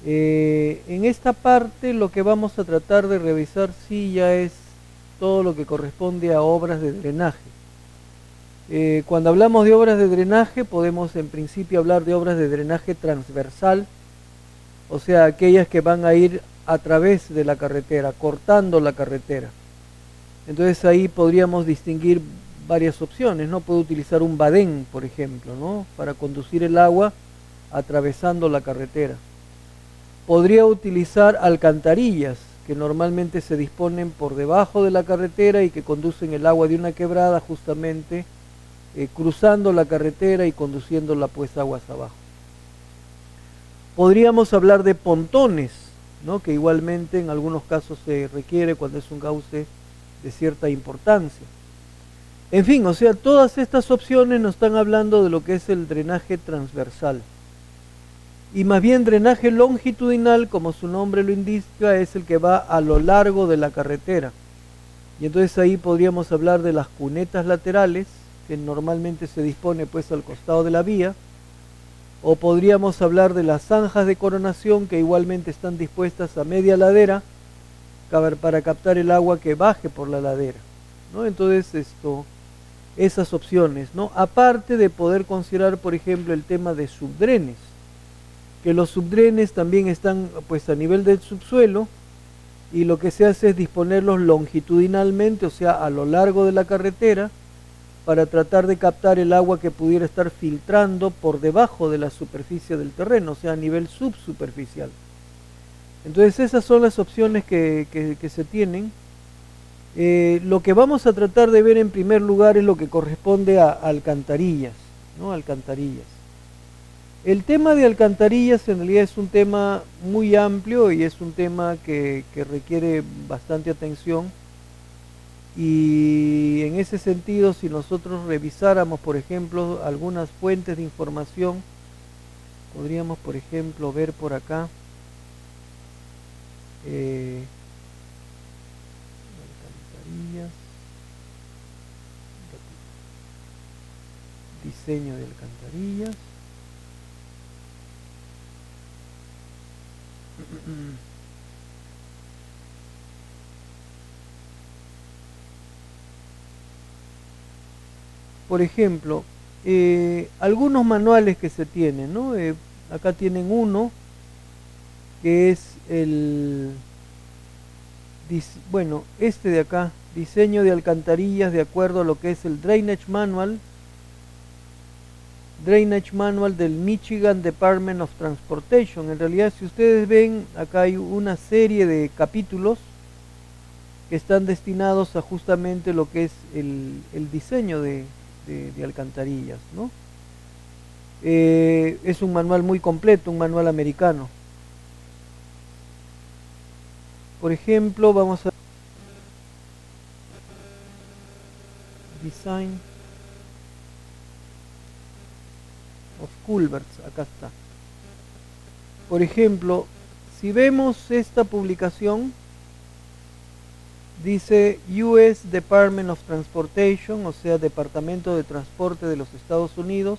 En esta parte lo que vamos a tratar de revisar sí ya es todo lo que corresponde a obras de drenaje. Cuando hablamos de obras de drenaje podemos en principio hablar de obras de drenaje transversal, o sea, aquellas que van a ir a través de la carretera, cortando la carretera. Entonces ahí podríamos distinguir varias opciones, ¿no? Puedo utilizar un badén, por ejemplo, ¿no? Para conducir el agua atravesando la carretera. Podría utilizar alcantarillas, que normalmente se disponen por debajo de la carretera y que conducen el agua de una quebrada justamente cruzando la carretera y conduciéndola pues aguas abajo. Podríamos hablar de pontones, ¿no? Que igualmente en algunos casos se requiere cuando es un cauce de cierta importancia. En fin, o sea, todas estas opciones nos están hablando de lo que es el drenaje transversal. Y más bien drenaje longitudinal, como su nombre lo indica, es el que va a lo largo de la carretera. Y entonces ahí podríamos hablar de las cunetas laterales, que normalmente se dispone pues al costado de la vía, o podríamos hablar de las zanjas de coronación que igualmente están dispuestas a media ladera para captar el agua que baje por la ladera, ¿no? Entonces esas opciones, ¿no? Aparte de poder considerar, por ejemplo, el tema de subdrenes, que los subdrenes también están pues a nivel del subsuelo y lo que se hace es disponerlos longitudinalmente, o sea, a lo largo de la carretera, para tratar de captar el agua que pudiera estar filtrando por debajo de la superficie del terreno, o sea, a nivel subsuperficial. Entonces esas son las opciones que se tienen. Lo que vamos a tratar de ver en primer lugar es lo que corresponde a alcantarillas, ¿no? Alcantarillas. El tema de alcantarillas en realidad es un tema muy amplio y es un tema que requiere bastante atención. Y en ese sentido, si nosotros revisáramos, por ejemplo, algunas fuentes de información, podríamos, por ejemplo, ver por acá alcantarillas, diseño de alcantarillas. Por ejemplo, algunos manuales que se tienen, ¿no? Acá tienen uno que es bueno, este de acá, diseño de alcantarillas de acuerdo a lo que es el Drainage Manual del Michigan Department of Transportation. En realidad, si ustedes ven, acá hay una serie de capítulos que están destinados a justamente lo que es el diseño de alcantarillas, ¿no? Es un manual muy completo, un manual americano. Por ejemplo, vamos a Design of Culverts, acá está. Por ejemplo, si vemos esta publicación, dice US Department of Transportation, o sea, Departamento de Transporte de los Estados Unidos,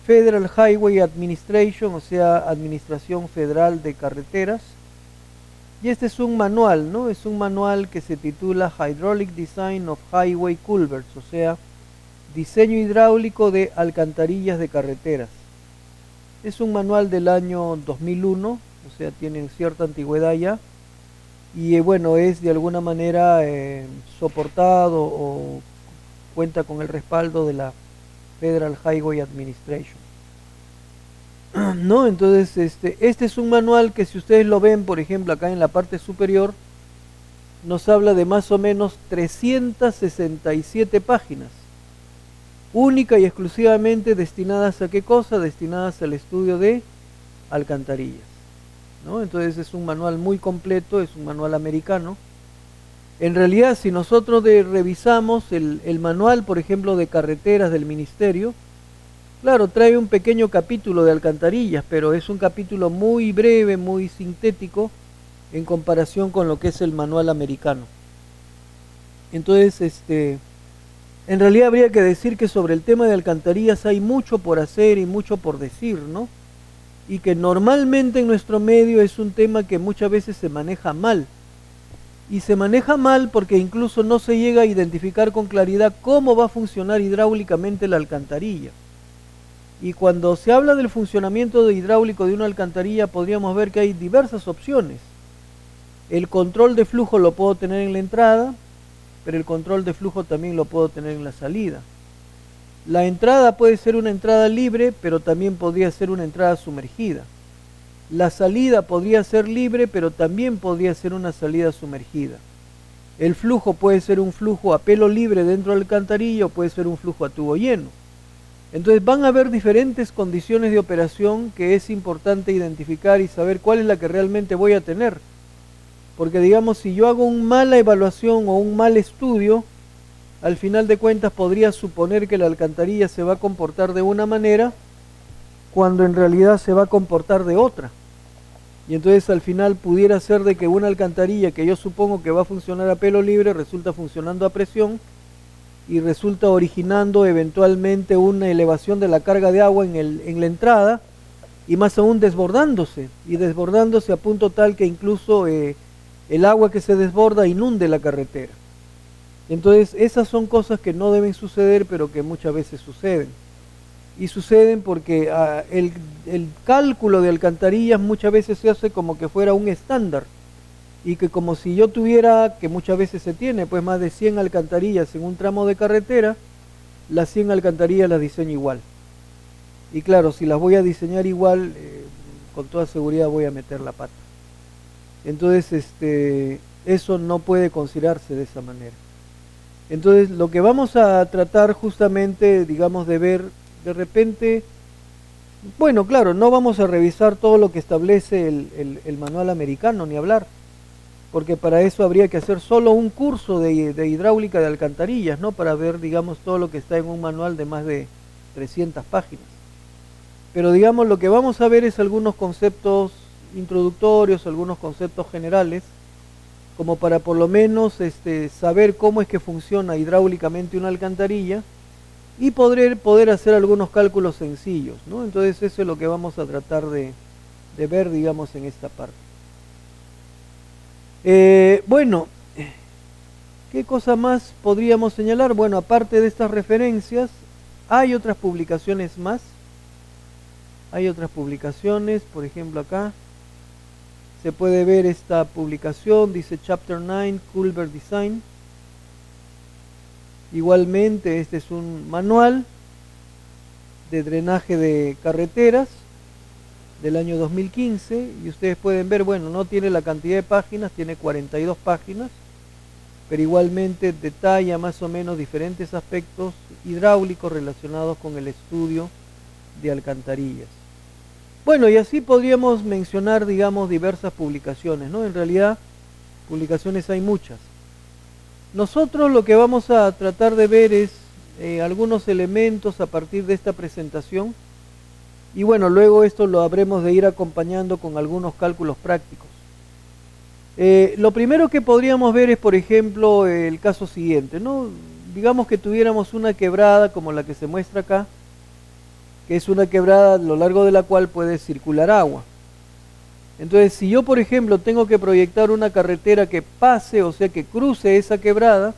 Federal Highway Administration, o sea, Administración Federal de Carreteras. Y este es un manual, ¿no? Es un manual que se titula Hydraulic Design of Highway Culverts, o sea, diseño hidráulico de alcantarillas de carreteras. Es un manual del año 2001, o sea, tiene cierta antigüedad ya. Y bueno, es de alguna manera soportado o cuenta con el respaldo de la Federal Highway Administration. ¿No? Entonces este es un manual que si ustedes lo ven, por ejemplo, acá en la parte superior, nos habla de más o menos 367 páginas, única y exclusivamente destinadas a qué cosa, destinadas al estudio de alcantarillas, ¿no? Entonces es un manual muy completo, es un manual americano. En realidad, si nosotros revisamos el manual, por ejemplo, de carreteras del ministerio, claro, trae un pequeño capítulo de alcantarillas, pero es un capítulo muy breve, muy sintético en comparación con lo que es el manual americano. Entonces, en realidad habría que decir que sobre el tema de alcantarillas hay mucho por hacer y mucho por decir, ¿no? y que normalmente en nuestro medio es un tema que muchas veces se maneja mal. Y se maneja mal porque incluso no se llega a identificar con claridad cómo va a funcionar hidráulicamente la alcantarilla. Y cuando se habla del funcionamiento hidráulico de una alcantarilla, podríamos ver que hay diversas opciones. El control de flujo lo puedo tener en la entrada, pero el control de flujo también lo puedo tener en la salida. La entrada puede ser una entrada libre, pero también podría ser una entrada sumergida. La salida podría ser libre, pero también podría ser una salida sumergida. El flujo puede ser un flujo a pelo libre dentro del alcantarilla o puede ser un flujo a tubo lleno. Entonces van a haber diferentes condiciones de operación que es importante identificar y saber cuál es la que realmente voy a tener. Porque digamos, si yo hago una mala evaluación o un mal estudio, al final de cuentas podría suponer que la alcantarilla se va a comportar de una manera cuando en realidad se va a comportar de otra. Y entonces al final pudiera ser de que una alcantarilla que yo supongo que va a funcionar a pelo libre resulta funcionando a presión y resulta originando eventualmente una elevación de la carga de agua en la entrada y más aún desbordándose a punto tal que incluso el agua que se desborda inunde la carretera. Entonces esas son cosas que no deben suceder pero que muchas veces suceden. Y suceden porque el cálculo de alcantarillas muchas veces se hace como que fuera un estándar y que como si yo tuviera, que muchas veces se tiene, pues más de 100 alcantarillas en un tramo de carretera, las 100 alcantarillas las diseño igual. Y claro, si las voy a diseñar igual, con toda seguridad voy a meter la pata. Entonces, eso no puede considerarse de esa manera. Entonces, lo que vamos a tratar justamente, digamos, de ver de repente, bueno, claro, no vamos a revisar todo lo que establece el manual americano, ni hablar, porque para eso habría que hacer solo un curso de hidráulica de alcantarillas, ¿no? Para ver, digamos, todo lo que está en un manual de más de 300 páginas. Pero, digamos, lo que vamos a ver es algunos conceptos introductorios, algunos conceptos generales, como para por lo menos saber cómo es que funciona hidráulicamente una alcantarilla, y poder hacer algunos cálculos sencillos, ¿no? Entonces eso es lo que vamos a tratar de ver, digamos, en esta parte. Bueno, ¿qué cosa más podríamos señalar? Bueno, aparte de estas referencias, hay otras publicaciones más. Hay otras publicaciones, por ejemplo acá se puede ver esta publicación, dice Chapter 9, Culver Design. Igualmente, este es un manual de drenaje de carreteras del año 2015 y ustedes pueden ver, bueno, no tiene la cantidad de páginas, tiene 42 páginas, pero igualmente detalla más o menos diferentes aspectos hidráulicos relacionados con el estudio de alcantarillas. Bueno, y así podríamos mencionar, digamos, diversas publicaciones, ¿no? En realidad, publicaciones hay muchas. Nosotros lo que vamos a tratar de ver es algunos elementos a partir de esta presentación y bueno, luego esto lo habremos de ir acompañando con algunos cálculos prácticos. Lo primero que podríamos ver es, por ejemplo, el caso siguiente, ¿no? Digamos que tuviéramos una quebrada como la que se muestra acá, que es una quebrada a lo largo de la cual puede circular agua. Entonces, si yo, por ejemplo, tengo que proyectar una carretera que pase, o sea, que cruce esa quebrada,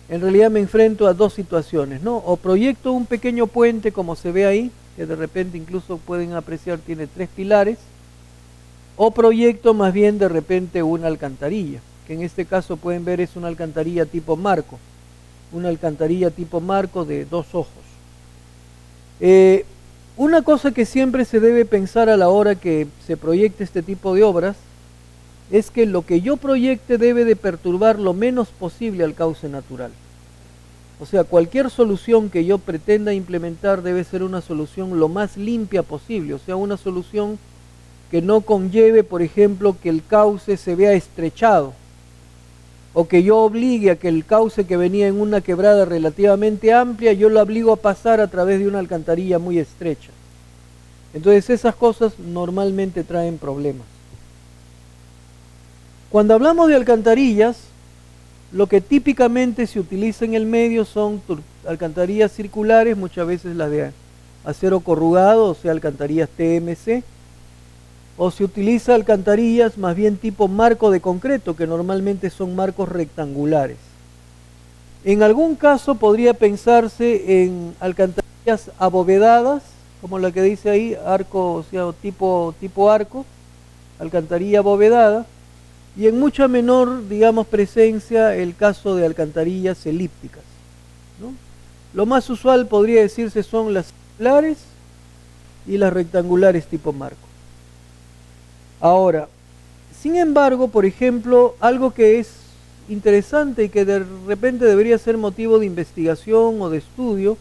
en realidad me enfrento a dos situaciones, ¿no? O proyecto un pequeño puente, como se ve ahí, que de repente incluso pueden apreciar tiene 3 pilares, o proyecto más bien de repente una alcantarilla, que en este caso pueden ver es una alcantarilla tipo marco, una alcantarilla tipo marco de 2 ojos. Una cosa que siempre se debe pensar a la hora que se proyecte este tipo de obras es que lo que yo proyecte debe de perturbar lo menos posible al cauce natural. O sea, cualquier solución que yo pretenda implementar debe ser una solución lo más limpia posible, o sea, una solución que no conlleve, por ejemplo, que el cauce se vea estrechado, o que yo obligue a que el cauce que venía en una quebrada relativamente amplia, yo lo obligo a pasar a través de una alcantarilla muy estrecha. Entonces esas cosas normalmente traen problemas. Cuando hablamos de alcantarillas, lo que típicamente se utiliza en el medio son alcantarillas circulares, muchas veces las de acero corrugado, o sea, alcantarillas TMC, o se utiliza alcantarillas más bien tipo marco de concreto, que normalmente son marcos rectangulares. En algún caso podría pensarse en alcantarillas abovedadas, como la que dice ahí, arco, o sea, tipo arco, alcantarilla abovedada, y en mucha menor, digamos, presencia el caso de alcantarillas elípticas, ¿no? Lo más usual podría decirse son las circulares y las rectangulares tipo marco. Ahora, sin embargo, por ejemplo, algo que es interesante y que de repente debería ser motivo de investigación o de estudio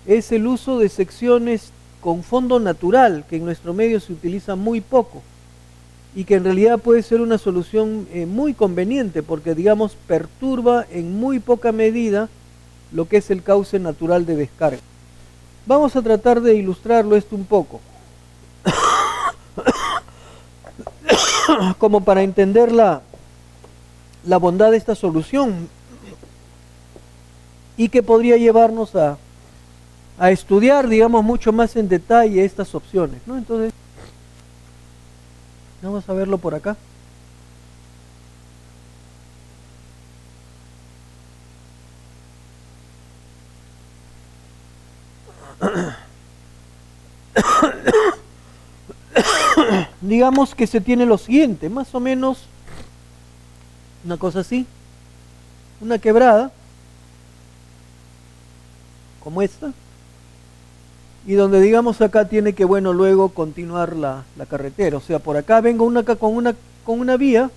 es el uso de secciones con fondo natural, que en nuestro medio se utiliza muy poco y que en realidad puede ser una solución muy conveniente porque, digamos, perturba en muy poca medida lo que es el cauce natural de descarga. Vamos a tratar de ilustrarlo esto un poco, como para entender la bondad de esta solución y que podría llevarnos a estudiar, digamos, mucho más en detalle estas opciones, ¿no? Entonces, vamos a verlo por acá. Digamos que se tiene lo siguiente, más o menos una cosa así, una quebrada como esta, y donde, digamos, acá tiene que, bueno, luego continuar la carretera. O sea, por acá vengo con una vía,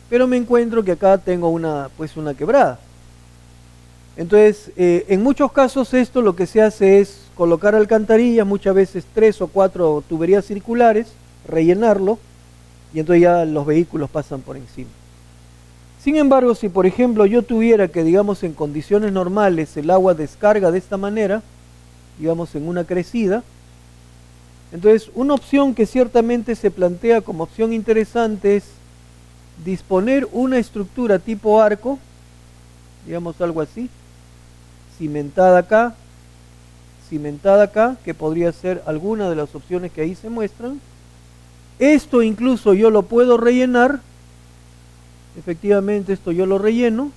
pero me encuentro que acá tengo una quebrada. Entonces, en muchos casos esto lo que se hace es colocar alcantarillas, muchas veces 3 o 4 tuberías circulares, rellenarlo, y entonces ya los vehículos pasan por encima. Sin embargo, si por ejemplo yo tuviera que, digamos, en condiciones normales el agua descarga de esta manera, digamos en una crecida, entonces una opción que ciertamente se plantea como opción interesante es disponer una estructura tipo arco, digamos algo así, cimentada acá, que podría ser alguna de las opciones que ahí se muestran. Esto incluso yo lo puedo rellenar, efectivamente esto yo lo relleno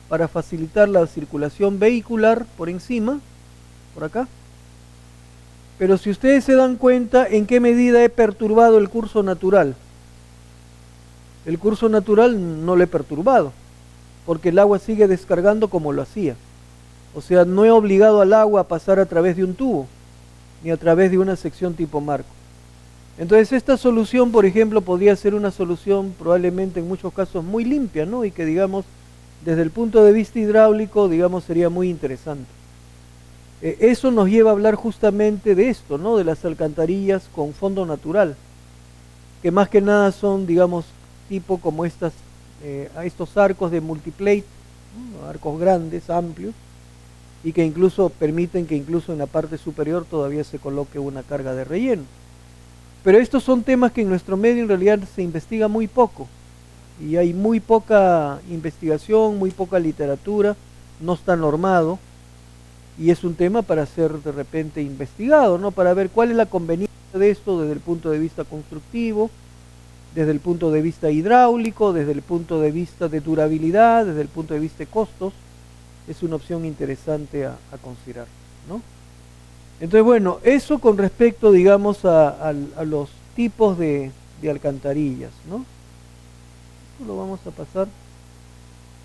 para facilitar la circulación vehicular por encima, por acá. Pero si ustedes se dan cuenta en qué medida he perturbado el curso natural, el curso natural no lo he perturbado, porque el agua sigue descargando como lo hacía. O sea, no he obligado al agua a pasar a través de un tubo, ni a través de una sección tipo marco. Entonces esta solución, por ejemplo, podría ser una solución probablemente en muchos casos muy limpia, ¿no? Y que, digamos, desde el punto de vista hidráulico, digamos, sería muy interesante. Eso nos lleva a hablar justamente de esto, ¿no? De las alcantarillas con fondo natural, que más que nada son, digamos, tipo como estos arcos de multiplate, ¿no? Arcos grandes, amplios, y que incluso permiten que incluso en la parte superior todavía se coloque una carga de relleno. Pero estos son temas que en nuestro medio en realidad se investiga muy poco, y hay muy poca investigación, muy poca literatura, no está normado, y es un tema para ser de repente investigado, ¿no? Para ver cuál es la conveniencia de esto desde el punto de vista constructivo, desde el punto de vista hidráulico, desde el punto de vista de durabilidad, desde el punto de vista de costos. Es una opción interesante a considerar, ¿no? Entonces, bueno, eso con respecto, digamos, a los tipos de alcantarillas, ¿no? Esto lo vamos a pasar.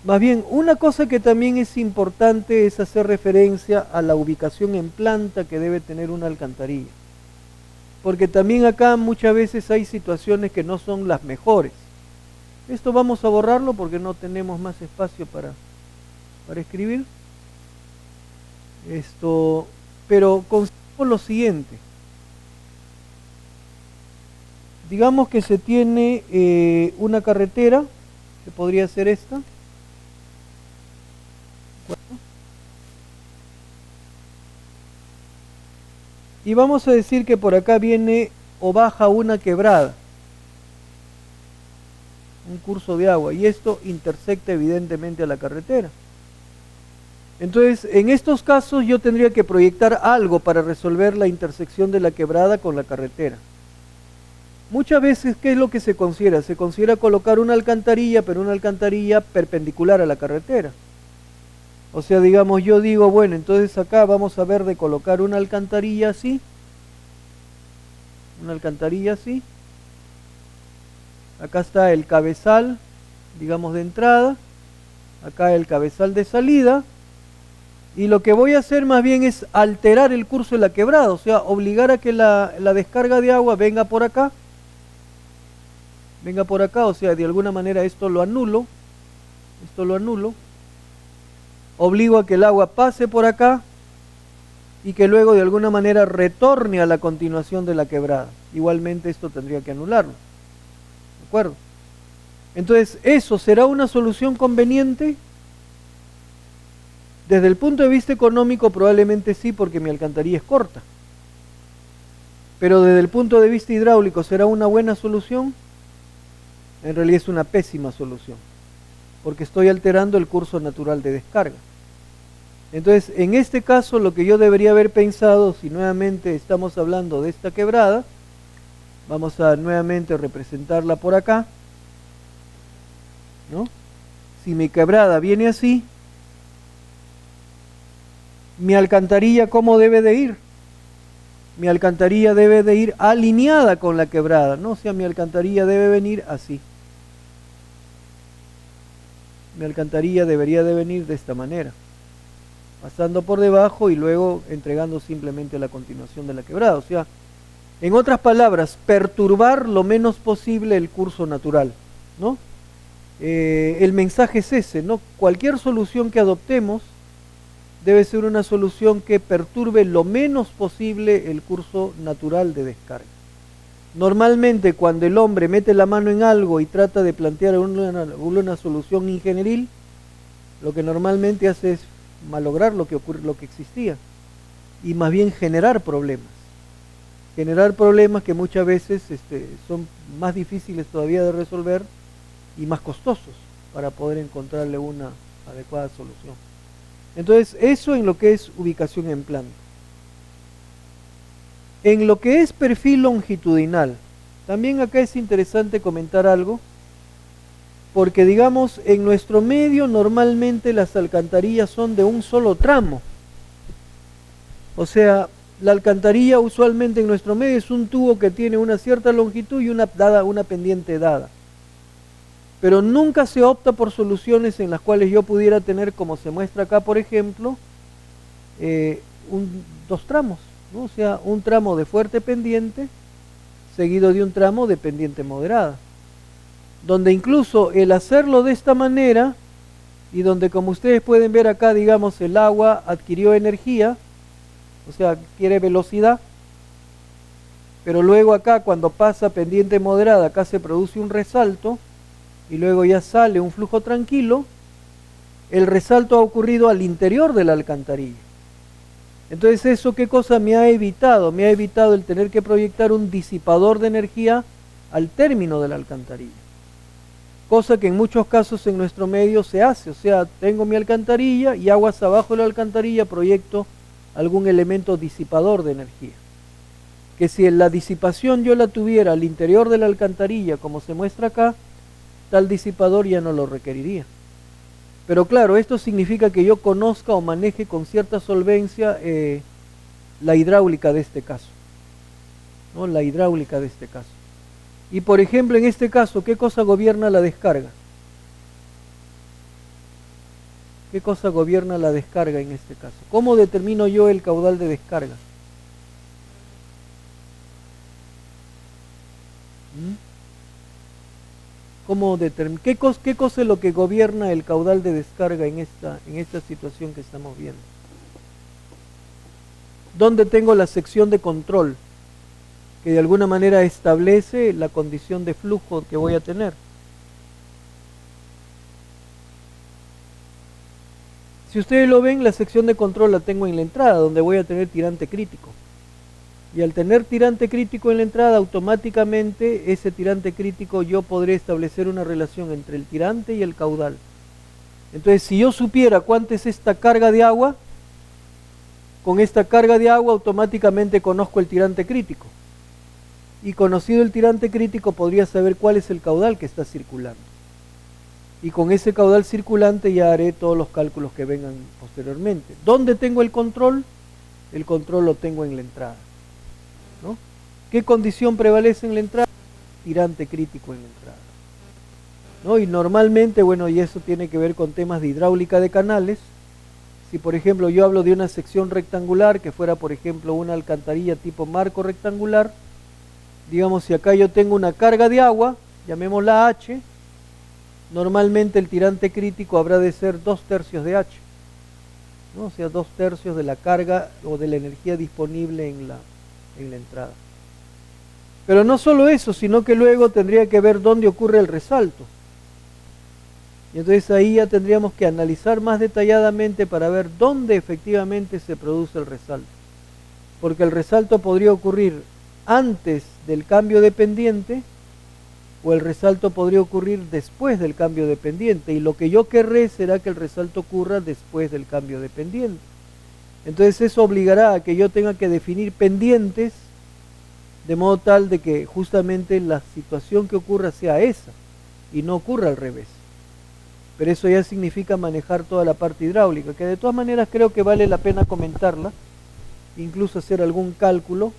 Más bien, una cosa que también es importante es hacer referencia a la ubicación en planta que debe tener una alcantarilla. Porque también acá muchas veces hay situaciones que no son las mejores. Esto vamos a borrarlo porque no tenemos más espacio para escribir. Pero consideramos lo siguiente. Digamos que se tiene una carretera, que podría ser esta. Y vamos a decir que por acá viene o baja una quebrada, un curso de agua, y esto intersecta evidentemente a la carretera. Entonces, en estos casos yo tendría que proyectar algo para resolver la intersección de la quebrada con la carretera. Muchas veces, ¿qué es lo que se considera? Se considera colocar una alcantarilla, pero una alcantarilla perpendicular a la carretera. O sea, digamos, yo digo, bueno, entonces acá vamos a ver de colocar una alcantarilla así. Una alcantarilla así. Acá está el cabezal, digamos, de entrada. Acá el cabezal de salida. Y lo que voy a hacer más bien es alterar el curso de la quebrada. O sea, obligar a que la descarga de agua venga por acá. Venga por acá, o sea, de alguna manera esto lo anulo. Esto lo anulo. Obligo a que el agua pase por acá y que luego de alguna manera retorne a la continuación de la quebrada. Igualmente esto tendría que anularlo. ¿De acuerdo? Entonces, ¿eso será una solución conveniente? Desde el punto de vista económico probablemente sí, porque mi alcantarilla es corta. Pero desde el punto de vista hidráulico, ¿será una buena solución? En realidad es una pésima solución, porque estoy alterando el curso natural de descarga. Entonces, en este caso, lo que yo debería haber pensado, si nuevamente estamos hablando de esta quebrada, vamos a nuevamente representarla por acá, ¿no? Si mi quebrada viene así, mi alcantarilla, ¿cómo debe de ir? Mi alcantarilla debe de ir alineada con la quebrada, ¿no? O sea, mi alcantarilla debe venir así. Mi alcantarilla debería de venir de esta manera, pasando por debajo y luego entregando simplemente la continuación de la quebrada. O sea, en otras palabras, perturbar lo menos posible el curso natural, ¿no? El mensaje es ese, ¿no? Cualquier solución que adoptemos debe ser una solución que perturbe lo menos posible el curso natural de descarga. Normalmente cuando el hombre mete la mano en algo y trata de plantear una solución ingenieril, lo que normalmente hace es malograr lo que existía y más bien generar problemas que muchas veces son más difíciles todavía de resolver y más costosos para poder encontrarle una adecuada solución. Entonces, eso en lo que es ubicación en planta. En lo que es perfil longitudinal, también acá es interesante comentar algo, porque digamos, en nuestro medio normalmente las alcantarillas son de un solo tramo. O sea, la alcantarilla usualmente en nuestro medio es un tubo que tiene una cierta longitud y una pendiente dada. Pero nunca se opta por soluciones en las cuales yo pudiera tener, como se muestra acá, por ejemplo, dos tramos, ¿no? O sea, un tramo de fuerte pendiente seguido de un tramo de pendiente moderada, donde incluso el hacerlo de esta manera y donde, como ustedes pueden ver acá, digamos, el agua adquirió energía, o sea, adquiere velocidad, pero luego acá cuando pasa pendiente moderada, acá se produce un resalto y luego ya sale un flujo tranquilo. El resalto ha ocurrido al interior de la alcantarilla. Entonces, ¿eso qué cosa me ha evitado? Me ha evitado el tener que proyectar un disipador de energía al término de la alcantarilla. Cosa que en muchos casos en nuestro medio se hace. O sea, tengo mi alcantarilla y aguas abajo de la alcantarilla proyecto algún elemento disipador de energía. Que si la disipación yo la tuviera al interior de la alcantarilla, como se muestra acá, tal disipador ya no lo requeriría. Pero claro, esto significa que yo conozca o maneje con cierta solvencia la hidráulica de este caso, ¿no? La hidráulica de este caso. Y por ejemplo, en este caso, ¿qué cosa gobierna la descarga? ¿Qué cosa gobierna la descarga en este caso? ¿Cómo determino yo el caudal de descarga? ¿Qué cosa es lo que gobierna el caudal de descarga en esta situación que estamos viendo? ¿Dónde tengo la sección de control que de alguna manera establece la condición de flujo que voy a tener? Si ustedes lo ven, la sección de control la tengo en la entrada, donde voy a tener tirante crítico. Y al tener tirante crítico en la entrada, automáticamente ese tirante crítico yo podré establecer una relación entre el tirante y el caudal. Entonces, si yo supiera cuánta es esta carga de agua, con esta carga de agua automáticamente conozco el tirante crítico. Y conocido el tirante crítico podría saber cuál es el caudal que está circulando. Y con ese caudal circulante ya haré todos los cálculos que vengan posteriormente. ¿Dónde tengo el control? El control lo tengo en la entrada, ¿no? ¿Qué condición prevalece en la entrada? Tirante crítico en la entrada, ¿no? Y normalmente, bueno, y eso tiene que ver con temas de hidráulica de canales. Si por ejemplo yo hablo de una sección rectangular, que fuera por ejemplo una alcantarilla tipo marco rectangular, digamos si acá yo tengo una carga de agua, llamémosla H, normalmente el tirante crítico habrá de ser 2/3 de H, ¿no? O sea, 2/3 de la carga o de la energía disponible en la entrada. Pero no solo eso, sino que luego tendría que ver dónde ocurre el resalto. Y entonces ahí ya tendríamos que analizar más detalladamente para ver dónde efectivamente se produce el resalto. Porque el resalto podría ocurrir antes del cambio de pendiente o el resalto podría ocurrir después del cambio de pendiente. Y lo que yo querré será que el resalto ocurra después del cambio de pendiente. Entonces eso obligará a que yo tenga que definir pendientes de modo tal de que justamente la situación que ocurra sea esa y no ocurra al revés. Pero eso ya significa manejar toda la parte hidráulica, que de todas maneras creo que vale la pena comentarla, incluso hacer algún cálculo,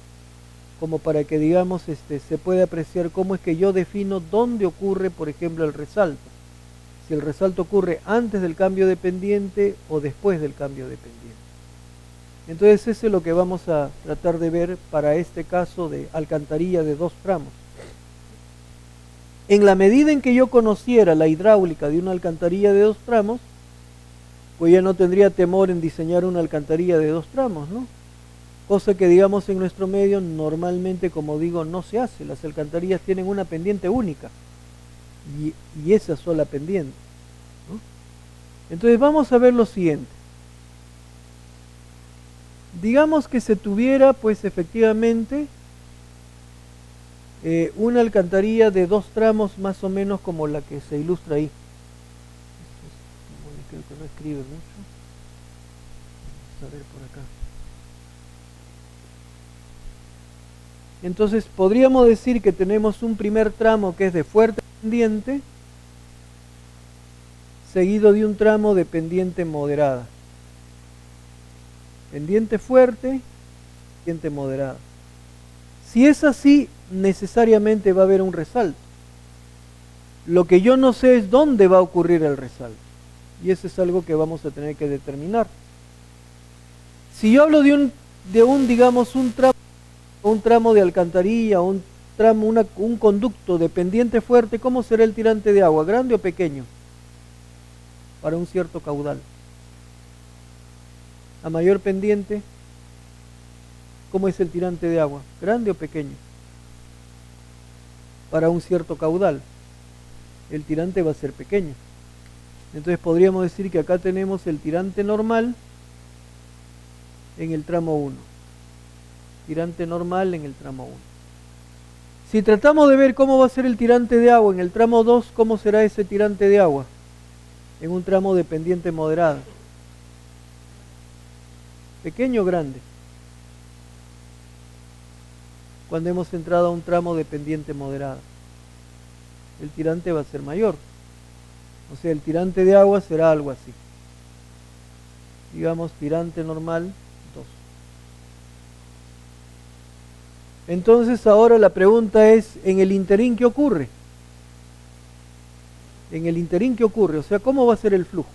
como para que digamos se pueda apreciar cómo es que yo defino dónde ocurre, por ejemplo, el resalto. Si el resalto ocurre antes del cambio de pendiente o después del cambio de pendiente. Entonces eso es lo que vamos a tratar de ver para este caso de alcantarilla de 2 tramos. En la medida en que yo conociera la hidráulica de una alcantarilla de 2 tramos, pues ya no tendría temor en diseñar una alcantarilla de 2 tramos, ¿no? Cosa que digamos en nuestro medio normalmente, como digo, no se hace. Las alcantarillas tienen una pendiente única y esa sola pendiente, ¿no? Entonces vamos a ver lo siguiente. Digamos que se tuviera pues efectivamente una alcantarilla de 2 tramos más o menos como la que se ilustra ahí. Creo que no escribe mucho. Vamos a ver por acá. Entonces podríamos decir que tenemos un primer tramo que es de fuerte pendiente, seguido de un tramo de pendiente moderada. Pendiente fuerte, pendiente moderada. Si es así, necesariamente va a haber un resalto. Lo que yo no sé es dónde va a ocurrir el resalto. Y eso es algo que vamos a tener que determinar. Si yo hablo de digamos, un tramo de alcantarilla, un conducto de pendiente fuerte, ¿cómo será el tirante de agua? ¿Grande o pequeño? Para un cierto caudal. A mayor pendiente, ¿cómo es el tirante de agua? ¿Grande o pequeño? Para un cierto caudal, el tirante va a ser pequeño. Entonces podríamos decir que acá tenemos el tirante normal en el tramo 1. Tirante normal en el tramo 1. Si tratamos de ver cómo va a ser el tirante de agua en el tramo 2, ¿cómo será ese tirante de agua? En un tramo de pendiente moderada. ¿Pequeño o grande? Cuando hemos entrado a un tramo de pendiente moderada, el tirante va a ser mayor. O sea, el tirante de agua será algo así. Digamos, tirante normal, 2. Entonces ahora la pregunta es, ¿en el interín qué ocurre? En el interín qué ocurre, o sea, ¿cómo va a ser el flujo?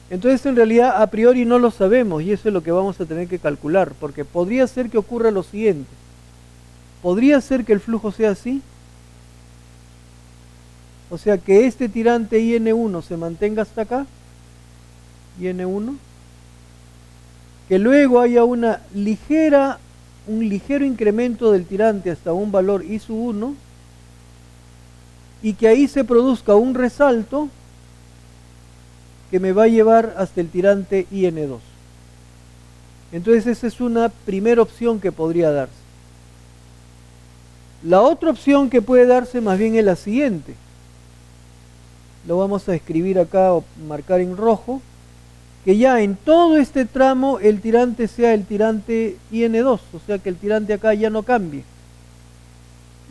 Entonces en realidad a priori no lo sabemos y eso es lo que vamos a tener que calcular, porque podría ser que ocurra lo siguiente. Podría ser que el flujo sea así, o sea que este tirante IN1 se mantenga hasta acá, IN1, que luego haya un ligero incremento del tirante hasta un valor I1 y que ahí se produzca un resalto que me va a llevar hasta el tirante IN2. Entonces esa es una primera opción que podría darse. La otra opción que puede darse más bien es la siguiente. lo vamos a escribir acá o marcar en rojo, que ya en todo este tramo el tirante sea el tirante IN2, o sea que el tirante acá ya no cambie.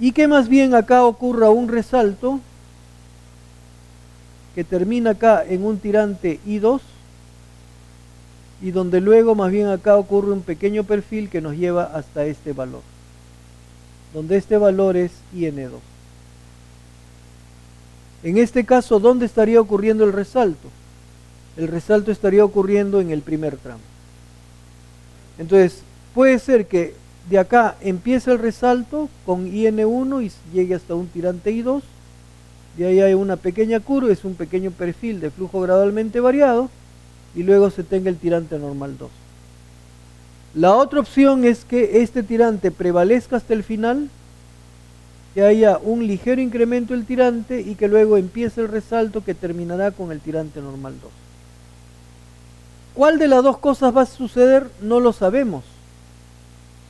Y que más bien acá ocurra un resalto que termina acá en un tirante I2 y donde luego más bien acá ocurre un pequeño perfil que nos lleva hasta este valor, donde este valor es IN2. En este caso, ¿dónde estaría ocurriendo el resalto? El resalto estaría ocurriendo en el primer tramo. Entonces, puede ser que de acá empiece el resalto con IN1 y llegue hasta un tirante I2, de ahí hay una pequeña curva, es un pequeño perfil de flujo gradualmente variado, y luego se tenga el tirante normal 2. La otra opción es que este tirante prevalezca hasta el final, que haya un ligero incremento del tirante y que luego empiece el resalto que terminará con el tirante normal 2. ¿Cuál de las dos cosas va a suceder? No lo sabemos.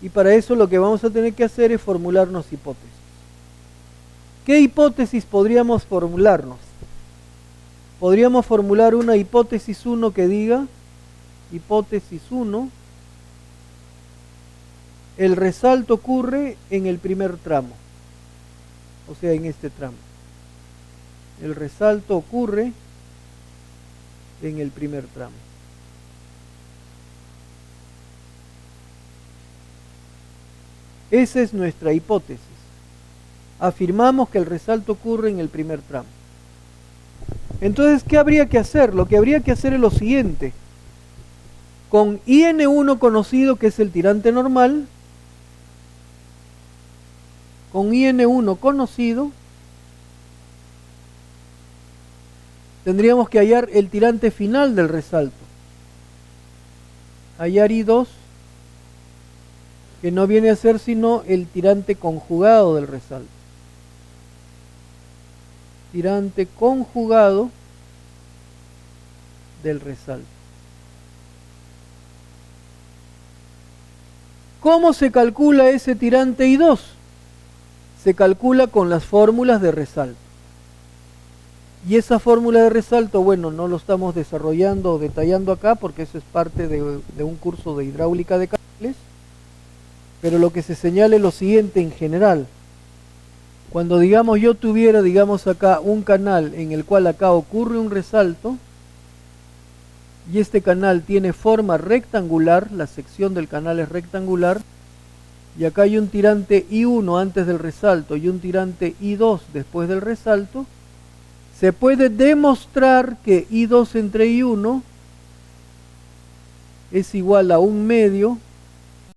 Y para eso lo que vamos a tener que hacer es formularnos hipótesis. ¿Qué hipótesis podríamos formularnos? Podríamos formular una hipótesis 1 que diga, hipótesis 1, el resalto ocurre en el primer tramo, o sea, en este tramo. El resalto ocurre en el primer tramo. Esa es nuestra hipótesis. Afirmamos que el resalto ocurre en el primer tramo. Entonces, ¿qué habría que hacer? Lo que habría que hacer es lo siguiente. Con IN1 conocido, que es el tirante normal, con IN1 conocido, tendríamos que hallar el tirante final del resalto. Hallar I2, que no viene a ser sino el tirante conjugado del resalto. Tirante conjugado del resalto. ¿Cómo se calcula ese tirante I2? Se calcula con las fórmulas de resalto. Y esa fórmula de resalto, bueno, no lo estamos desarrollando o detallando acá porque eso es parte de un curso de hidráulica de canales, pero lo que se señala es lo siguiente en general. Cuando digamos yo tuviera, digamos acá, un canal en el cual acá ocurre un resalto y este canal tiene forma rectangular, la sección del canal es rectangular, y acá hay un tirante I1 antes del resalto y un tirante I2 después del resalto, se puede demostrar que I2 entre I1 es igual a 1 medio